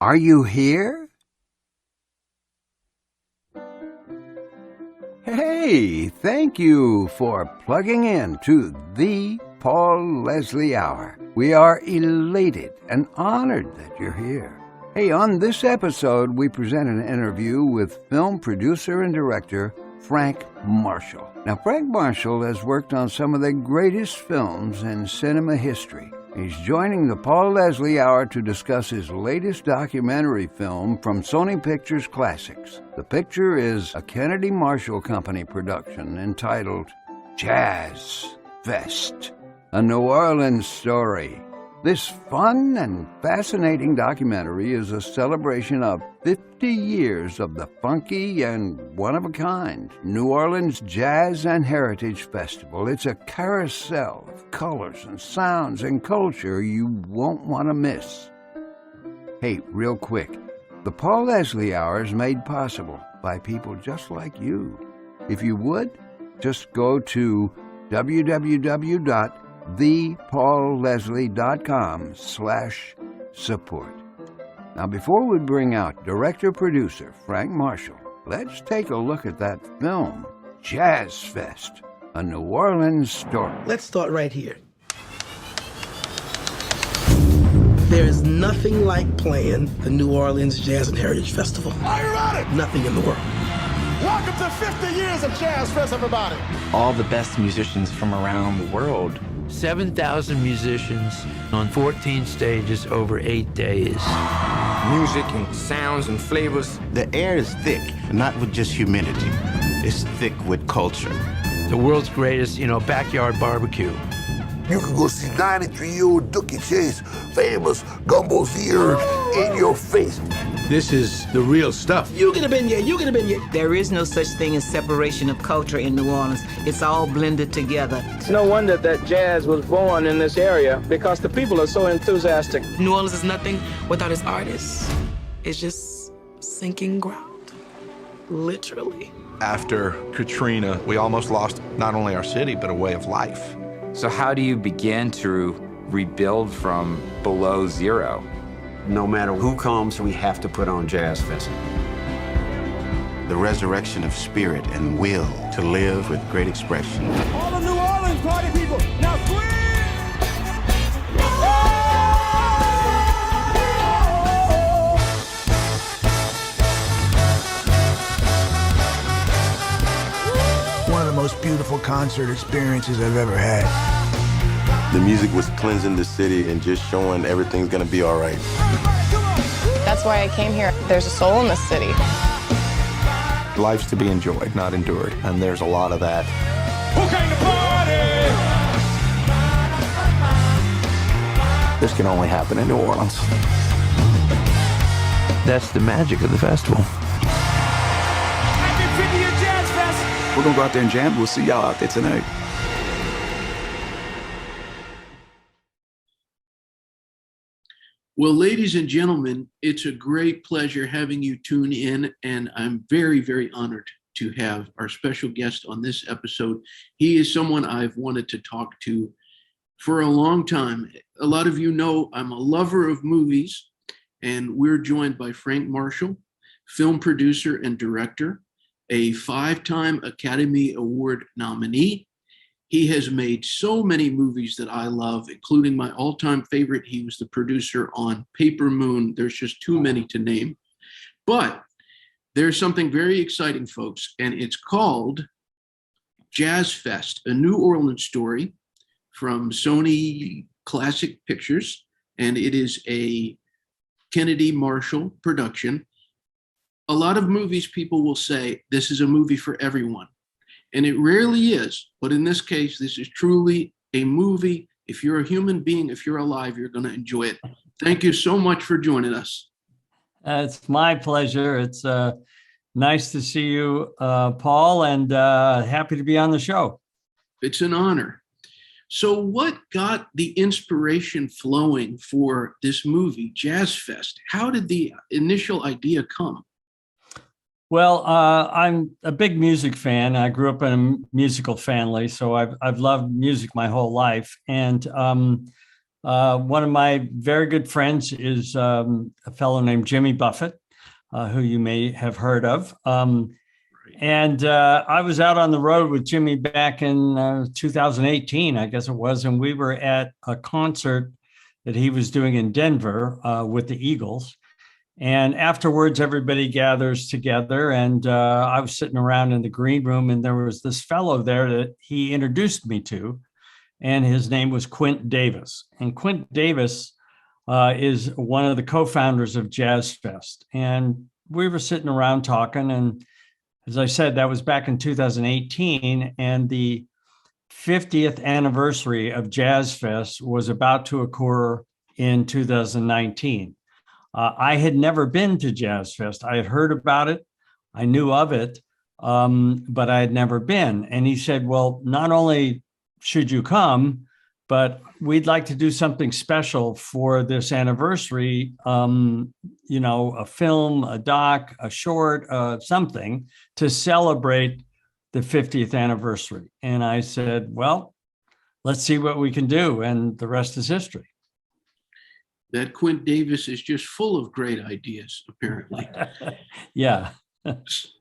Are you here? Hey, thank you for plugging in to the Paul Leslie Hour. We are elated and honored that you're here. Hey, on this episode, we present an interview with film producer and director Frank Marshall. Now, Frank Marshall has worked on some of the greatest films in cinema history. He's joining the Paul Leslie Hour to discuss his latest documentary film from SONY Pictures Classics. The picture is a Kennedy Marshall Company production entitled Jazz Fest, a New Orleans story. This fun and fascinating documentary is a celebration of 50 years of the funky and one-of-a-kind New Orleans Jazz and Heritage Festival. It's a carousel of colors and sounds and culture you won't want to miss. Hey, real quick, the Paul Leslie Hour is made possible by people just like you. If you would, just go to thepaulleslie.com/support. Now, before we bring out director-producer Frank Marshall, let's take a look at that film, Jazz Fest, a New Orleans story. Let's start right here. There is nothing like playing the New Orleans Jazz and Heritage Festival. Are you ready? Nothing in the world. Welcome to 50 years of Jazz Fest, everybody. All the best musicians from around the world. 7,000 musicians on 14 stages over 8 days. Music and sounds and flavors. The air is thick, not with just humidity. It's thick with culture. The world's greatest, backyard barbecue. You can go see 93-year-old Dookie Chase, famous gumbo's ear in your face. This is the real stuff. You could have been here, you could have been here. There is no such thing as separation of culture in New Orleans. It's all blended together. It's no wonder that jazz was born in this area because the people are so enthusiastic. New Orleans is nothing without its artists. It's just sinking ground, literally. After Katrina, we almost lost not only our city, but a way of life. So how do you begin to rebuild from below zero? No matter who comes, we have to put on Jazz Fest. The resurrection of spirit and will to live with great expression. All the New Orleans party people, now scream! One of the most beautiful concert experiences I've ever had. The music was cleansing the city and just showing everything's gonna be all right. That's why I came here. There's a soul in this city. Life's to be enjoyed, not endured, and there's a lot of that. Who came to party? This can only happen in New Orleans. That's the magic of the festival. Happy 50-year Jazz Fest! We're gonna go out there and jam. We'll see y'all out there tonight. Well, ladies and gentlemen, it's a great pleasure having you tune in, and I'm very, very honored to have our special guest on this episode. He is someone I've wanted to talk to for a long time. A lot of you know I'm a lover of movies, and we're joined by Frank Marshall, film producer and director, a 5-time Academy Award nominee. He has made so many movies that I love, including my all-time favorite. He was the producer on Paper Moon. There's just too many to name. But there's something very exciting, folks, and it's called Jazz Fest, a New Orleans story from SONY Classic Pictures, and it is a Kennedy Marshall production. A lot of movies, people will say, this is a movie for everyone. And it rarely is, but in this case, this is truly a movie. If you're a human being, if you're alive, you're going to enjoy it. Thank you so much for joining us. It's my pleasure. It's nice to see you, Paul, and happy to be on the show. It's an honor. So what got the inspiration flowing for this movie, Jazz Fest? How did the initial idea come? Well, I'm a big music fan. I grew up in a musical family, so I've loved music my whole life. And One of my very good friends is a fellow named Jimmy Buffett, who you may have heard of. And I was out on the road with Jimmy back in 2018, I guess it was, and we were at a concert that he was doing in Denver with the Eagles. And afterwards, everybody gathers together, and I was sitting around in the green room, and there was this fellow there that he introduced me to, and his name was Quint Davis. And Quint Davis is one of the co-founders of Jazz Fest. And we were sitting around talking, and as I said, that was back in 2018, and the 50th anniversary of Jazz Fest was about to occur in 2019. I had never been to Jazz Fest. I had heard about it. I knew of it, but I had never been. And he said, well, not only should you come, but we'd like to do something special for this anniversary, you know, a film, a doc, a short, something to celebrate the 50th anniversary. And I said, well, let's see what we can do. And the rest is history. That Quint Davis is just full of great ideas, apparently. Yeah.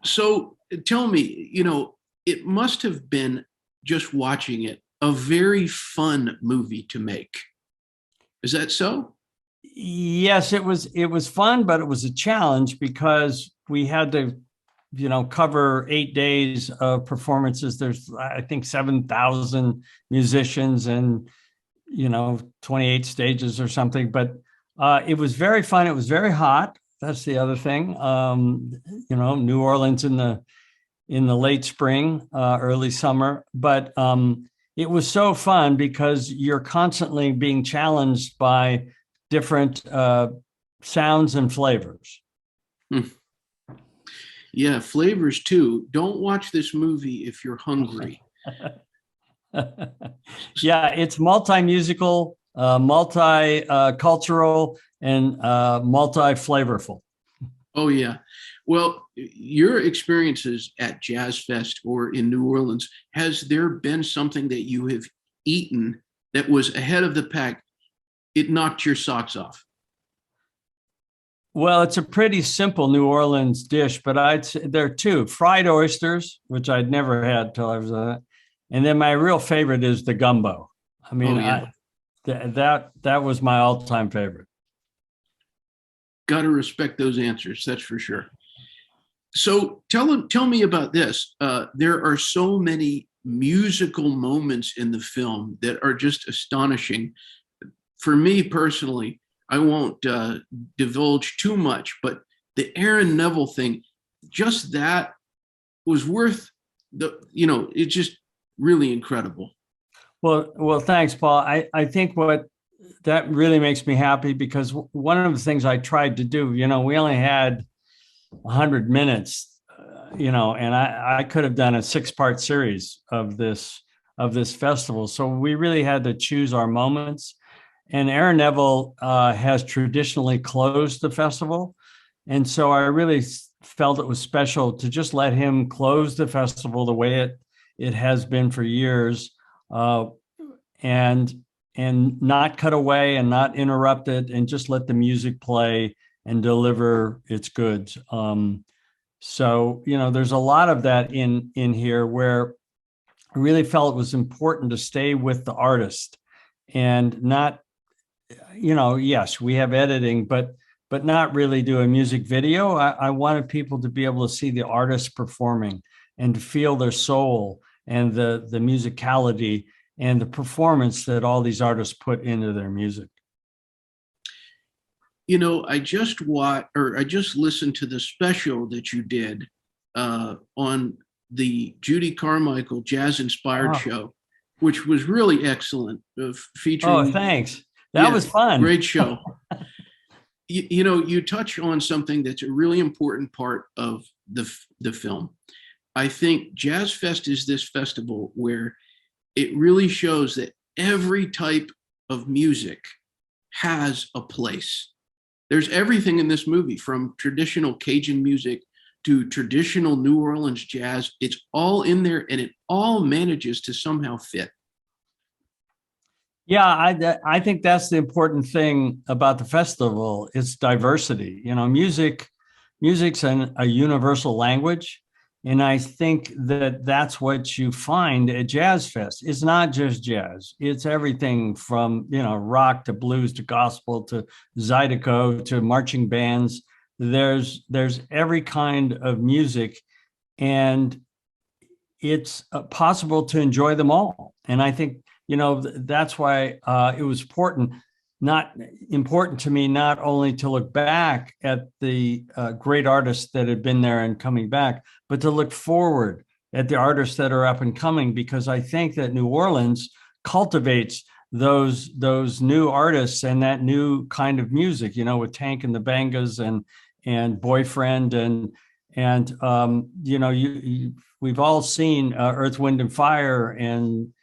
So tell me, you know, it must have been, just watching it, a very fun movie to make. Is that so? Yes, it was fun, but it was a challenge because we had to, you know, cover 8 days of performances. There's, I think, 7,000 musicians and, you know, 28 stages or something, but it was very fun. It was very hot. That's the other thing. You know, New Orleans in the late spring, early summer, but it was so fun because you're constantly being challenged by different sounds and flavors. Yeah, flavors too. Don't watch this movie if you're hungry. Yeah, it's multi-musical, multi-cultural, and multi-flavorful. Oh, yeah. Well, your experiences at Jazz Fest or in New Orleans, has there been something that you have eaten that was ahead of the pack? It knocked your socks off? Well, it's a pretty simple New Orleans dish, but I'd say there are two: fried oysters, which I'd never had till I was and then my real favorite is the gumbo. I mean, that was my all-time favorite. Got to respect those answers, that's for sure. So tell me about this. There are so many musical moments in the film that are just astonishing. For me personally, I won't divulge too much, but the Aaron Neville thing, just that was worth you know, it's just really incredible. Well, thanks, Paul. I think what that really makes me happy, because one of the things I tried to do, you know, we only had 100 minutes, you know, and I could have done a 6-part series of this festival. So we really had to choose our moments. And Aaron Neville has traditionally closed the festival. And so I really felt it was special to just let him close the festival the way it has been for years, and not cut away and not interrupt it, and just let the music play and deliver its goods. So, you know, there's a lot of that in here where I really felt it was important to stay with the artist and not, you know, yes, we have editing, but not really do a music video. I wanted people to be able to see the artist performing and to feel their soul and the musicality and the performance that all these artists put into their music. You know, I just listened to the special that you did on the Judy Carmichael Jazz Inspired show, which was really excellent. Featuring. Oh, thanks. That was fun. Great show. You know, you touch on something that's a really important part of the film. I think Jazz Fest is this festival where it really shows that every type of music has a place. There's everything in this movie, from traditional Cajun music to traditional New Orleans jazz. It's all in there, and it all manages to somehow fit. Yeah, I think that's the important thing about the festival. It's diversity. You know, music's a universal language, and I think that that's what you find at Jazz Fest. It's not just jazz; it's everything from rock to blues to gospel to zydeco to marching bands. There's every kind of music, and it's possible to enjoy them all. And I think that's why it was important to me not only to look back at the great artists that had been there and coming back, but to look forward at the artists that are up and coming, because I think that New Orleans cultivates those new artists and that new kind of music, with Tank and the Bangas and Boyfriend and we've all seen Earth, Wind and Fire and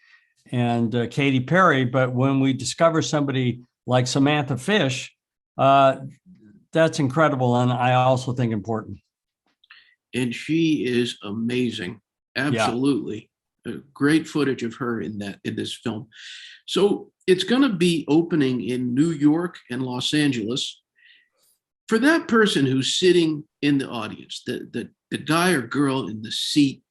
Katy Perry, but when we discover somebody like Samantha Fish, that's incredible, and I also think important. And she is amazing, absolutely. Yeah. Great footage of her in this film. So it's going to be opening in New York and Los Angeles. For that person who's sitting in the audience, the guy or girl in the seat,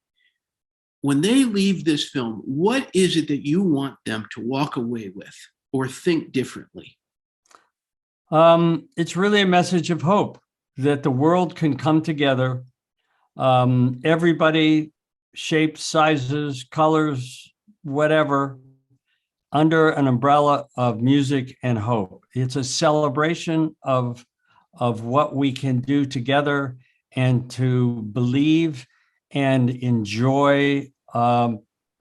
when they leave this film, what is it that you want them to walk away with or think differently? It's really a message of hope that the world can come together. Everybody, shapes, sizes, colors, whatever, under an umbrella of music and hope. It's a celebration of what we can do together and to believe and enjoy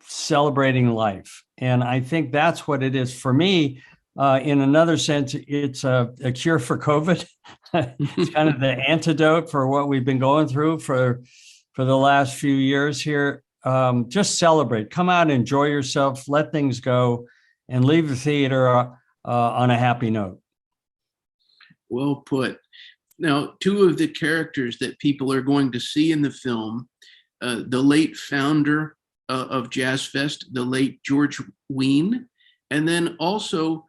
celebrating life. And I think that's what it is for me. In another sense, it's a cure for COVID. It's kind of the antidote for what we've been going through for the last few years here. Just celebrate, come out, enjoy yourself, let things go, and leave the theater on a happy note. Well put. Now, two of the characters that people are going to see in the film, the late founder of Jazz Fest, the late George Wein, and then also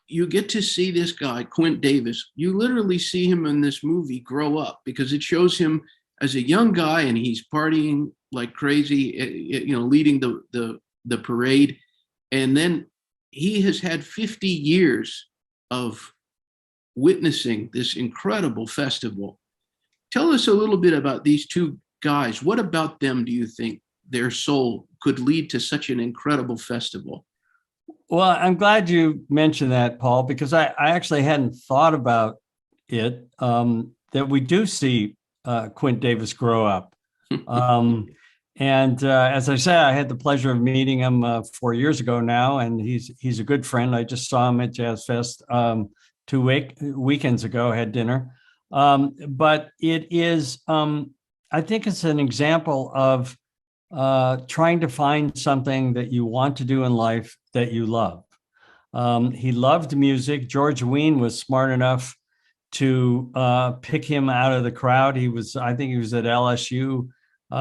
you get to see this guy, Quint Davis. You literally see him in this movie grow up, because it shows him as a young guy and he's partying like crazy, leading the parade. And then he has had 50 years of witnessing this incredible festival. Tell us a little bit about these two guys. What about them do you think their soul could lead to such an incredible festival? Well, I'm glad you mentioned that, Paul, because I actually hadn't thought about it, that we do see Quint Davis grow up. And as I said, I had the pleasure of meeting him 4 years ago now, and he's a good friend. I just saw him at Jazz Fest 2 weekends ago, had dinner. But it is, I think it's an example of trying to find something that you want to do in life that you love. He loved music. George Wein was smart enough to pick him out of the crowd. I think he was at LSU.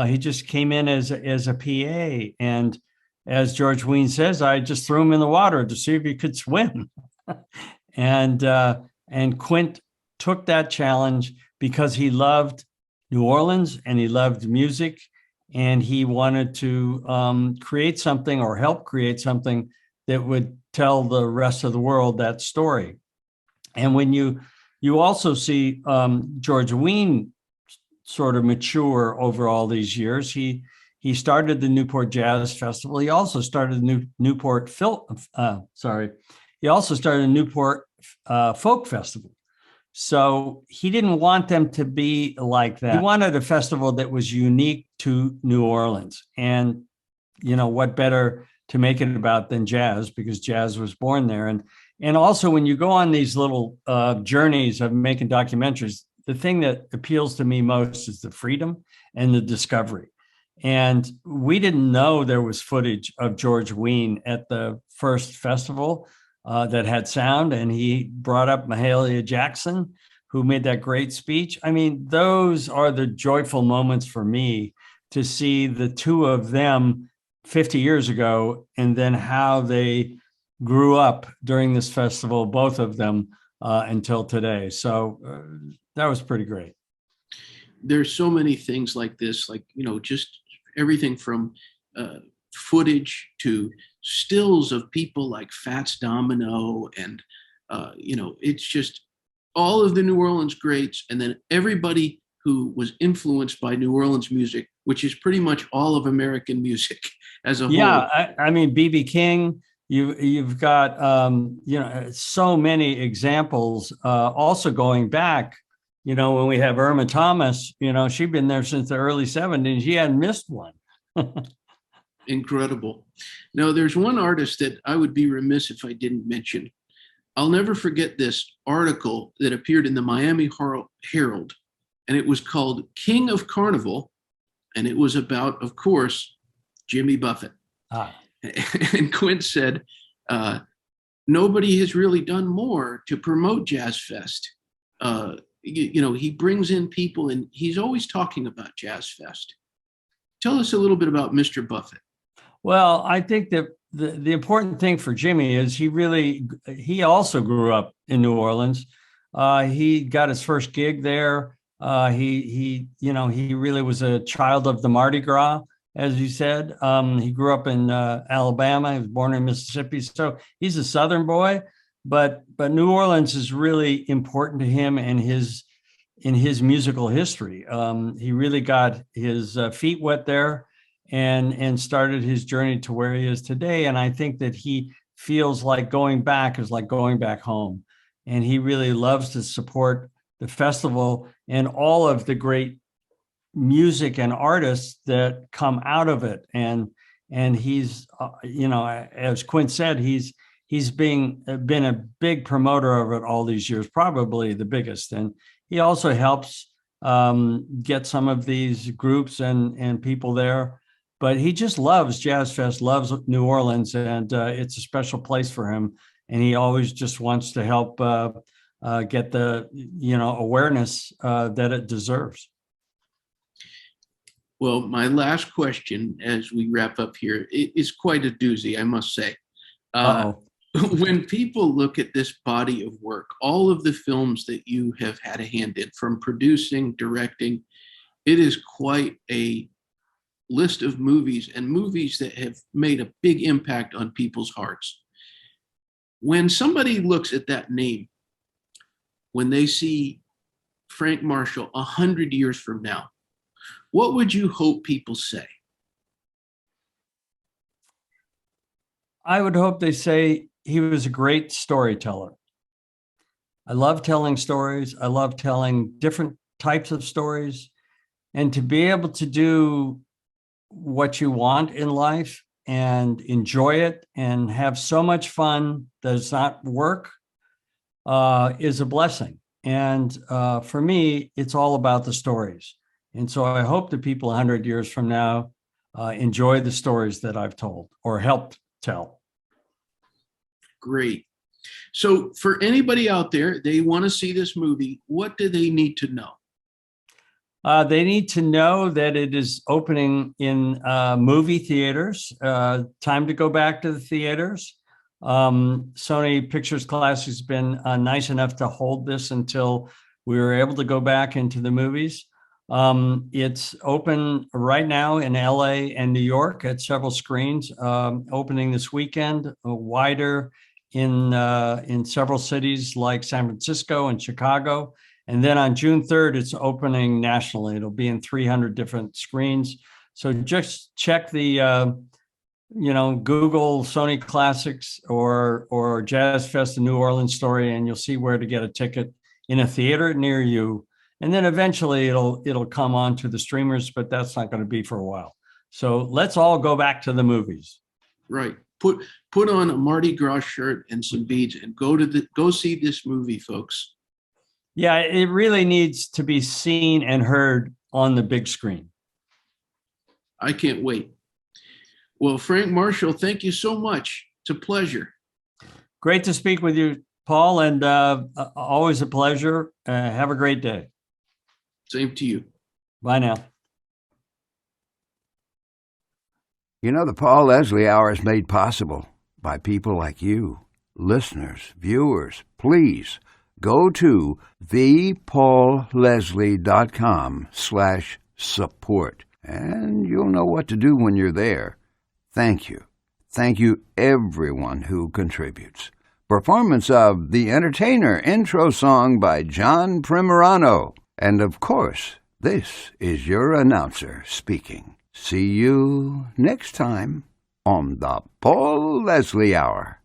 He just came in as a PA. And as George Wein says, I just threw him in the water to see if he could swim. And Quint took that challenge because he loved New Orleans and he loved music, and he wanted to create something or help create something that would tell the rest of the world that story. And when you also see George Wein sort of mature over all these years, he started the Newport Jazz Festival. He also started the Newport Folk Festival. So he didn't want them to be like that. He wanted a festival that was unique to New Orleans. And, what better to make it about than jazz, because jazz was born there. And also when you go on these little journeys of making documentaries, the thing that appeals to me most is the freedom and the discovery. And we didn't know there was footage of George Wein at the first festival that had sound, and he brought up Mahalia Jackson, who made that great speech. I mean, those are the joyful moments for me, to see the two of them 50 years ago, and then how they grew up during this festival, both of them, until today. So that was pretty great. There's so many things like this, like, just everything from footage to stills of people like Fats Domino, and it's just all of the New Orleans greats, and then everybody who was influenced by New Orleans music, which is pretty much all of American music as a whole. Yeah, I mean, B.B. King, you've got so many examples. Also going back, when we have Irma Thomas, she'd been there since the early 70s. She hadn't missed one. Incredible. Now, there's one artist that I would be remiss if I didn't mention. I'll never forget this article that appeared in the Miami Herald, and it was called King of Carnival, and it was about, of course, Jimmy Buffett. And Quint said, nobody has really done more to promote Jazz Fest. He brings in people, and he's always talking about Jazz Fest. Tell us a little bit about Mr. Buffett. Well, I think that the important thing for Jimmy is he also grew up in New Orleans. He got his first gig there. He really was a child of the Mardi Gras, as you said. He grew up in Alabama. He was born in Mississippi, so he's a Southern boy. But New Orleans is really important to him and in his musical history. He really got his feet wet there and started his journey to where he is today. And I think that he feels like going back is like going back home. And he really loves to support the festival and all of the great music and artists that come out of it. And he's, as Quint said, he's been a big promoter of it all these years, probably the biggest. And he also helps get some of these groups and people there. But he just loves Jazz Fest, loves New Orleans, and it's a special place for him. And he always just wants to help get the awareness that it deserves. Well, my last question as we wrap up here is quite a doozy, I must say. When people look at this body of work, all of the films that you have had a hand in, from producing, directing, it is quite a list of movies, and movies that have made a big impact on people's hearts. When somebody looks at that name, when they see Frank Marshall 100 years from now, what would you hope people say? I would hope they say he was a great storyteller. I love telling stories. I love telling different types of stories. And to be able to do what you want in life and enjoy it and have so much fun that it's not work is a blessing. And for me, it's all about the stories. And so I hope that people 100 years from now enjoy the stories that I've told or helped tell. Great. So for anybody out there, they want to see this movie, what do they need to know? They need to know that it is opening in movie theaters. Time to go back to the theaters. Sony Pictures Classics has been nice enough to hold this until we were able to go back into the movies. It's open right now in LA and New York at several screens, opening this weekend, wider in several cities like San Francisco and Chicago. And then on June 3rd, it's opening nationally. It'll be in 300 different screens. So just check the, Google Sony Classics or Jazz Fest, the New Orleans story, and you'll see where to get a ticket in a theater near you. And then eventually it'll come on to the streamers, but that's not going to be for a while. So let's all go back to the movies. Right. Put on a Mardi Gras shirt and some beads and go see this movie, folks. Yeah, it really needs to be seen and heard on the big screen. I can't wait. Well, Frank Marshall, thank you so much. It's a pleasure. Great to speak with you, Paul, and always a pleasure. Have a great day. Same to you. Bye now. The Paul Leslie Hour is made possible by people like you, listeners, viewers. Please go to thepaulleslie.com/support, and you'll know what to do when you're there. Thank you. Thank you, everyone who contributes. Performance of The Entertainer intro song by John Primorano. And of course, this is your announcer speaking. See you next time on the Paul Leslie Hour.